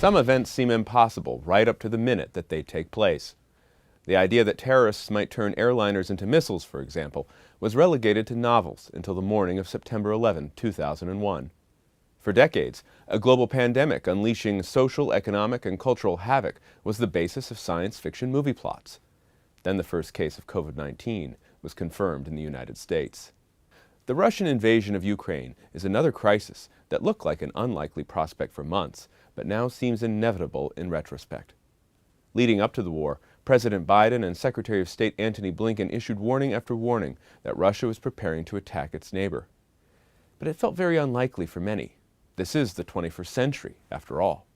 Some events seem impossible right up to the minute that they take place. The idea that terrorists might turn airliners into missiles, for example, was relegated to novels until the morning of September 11, 2001. For decades, a global pandemic unleashing social, economic, and cultural havoc was the basis of science fiction movie plots. Then the first case of COVID-19 was confirmed in the United States. The Russian invasion of Ukraine is another crisis that looked like an unlikely prospect for months, but now seems inevitable in retrospect. Leading up to the war, President Biden and Secretary of State Antony Blinken issued warning after warning that Russia was preparing to attack its neighbor. But it felt very unlikely for many. This is the 21st century, after all.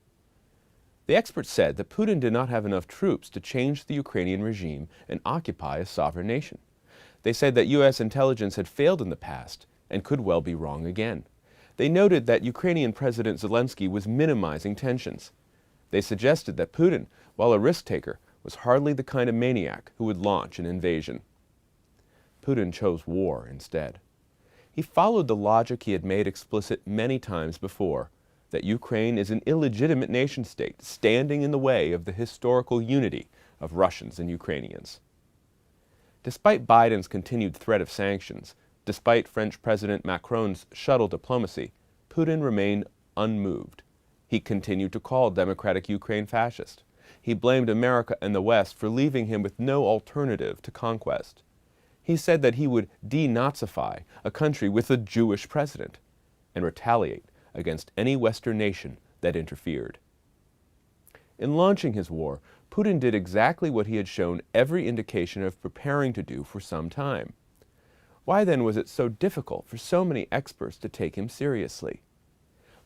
The experts said that Putin did not have enough troops to change the Ukrainian regime and occupy a sovereign nation. They said that U.S. intelligence had failed in the past and could well be wrong again. They noted that Ukrainian President Zelenskyy was minimizing tensions. They suggested that Putin, while a risk-taker, was hardly the kind of maniac who would launch an invasion. Putin chose war instead. He followed the logic he had made explicit many times before, that Ukraine is an illegitimate nation-state standing in the way of the historical unity of Russians and Ukrainians. Despite Biden's continued threat of sanctions, despite French President Macron's shuttle diplomacy, Putin remained unmoved. He continued to call democratic Ukraine fascist. He blamed America and the West for leaving him with no alternative to conquest. He said that he would denazify a country with a Jewish president and retaliate against any Western nation that interfered. In launching his war, Putin did exactly what he had shown every indication of preparing to do for some time. Why then was it so difficult for so many experts to take him seriously?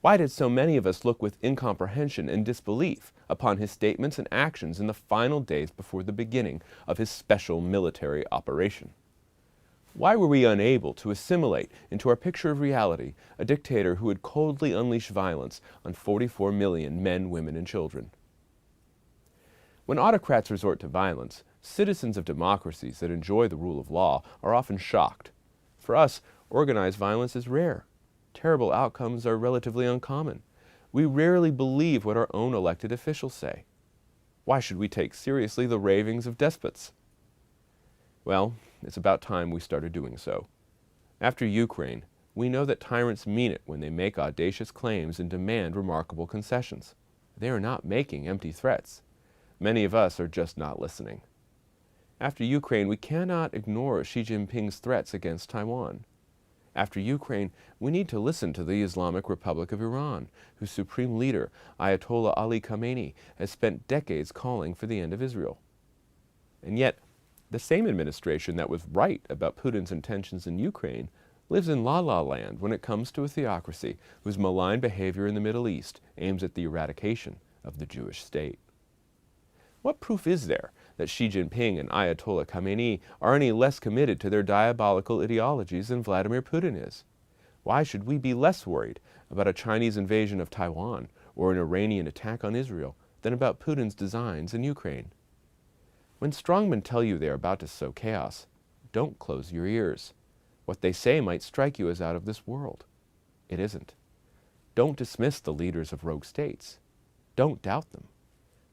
Why did so many of us look with incomprehension and disbelief upon his statements and actions in the final days before the beginning of his special military operation? Why were we unable to assimilate into our picture of reality a dictator who would coldly unleash violence on 44 million men, women, and children? When autocrats resort to violence, citizens of democracies that enjoy the rule of law are often shocked. For us, organized violence is rare. Terrible outcomes are relatively uncommon. We rarely believe what our own elected officials say. Why should we take seriously the ravings of despots? Well, it's about time we started doing so. After Ukraine, we know that tyrants mean it when they make audacious claims and demand remarkable concessions. They are not making empty threats. Many of us are just not listening. After Ukraine, we cannot ignore Xi Jinping's threats against Taiwan. After Ukraine, we need to listen to the Islamic Republic of Iran, whose supreme leader, Ayatollah Ali Khamenei, has spent decades calling for the end of Israel. And yet, the same administration that was right about Putin's intentions in Ukraine lives in la-la land when it comes to a theocracy whose malign behavior in the Middle East aims at the eradication of the Jewish state. What proof is there that Xi Jinping and Ayatollah Khamenei are any less committed to their diabolical ideologies than Vladimir Putin is? Why should we be less worried about a Chinese invasion of Taiwan or an Iranian attack on Israel than about Putin's designs in Ukraine? When strongmen tell you they are about to sow chaos, don't close your ears. What they say might strike you as out of this world. It isn't. Don't dismiss the leaders of rogue states. Don't doubt them.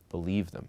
Believe them.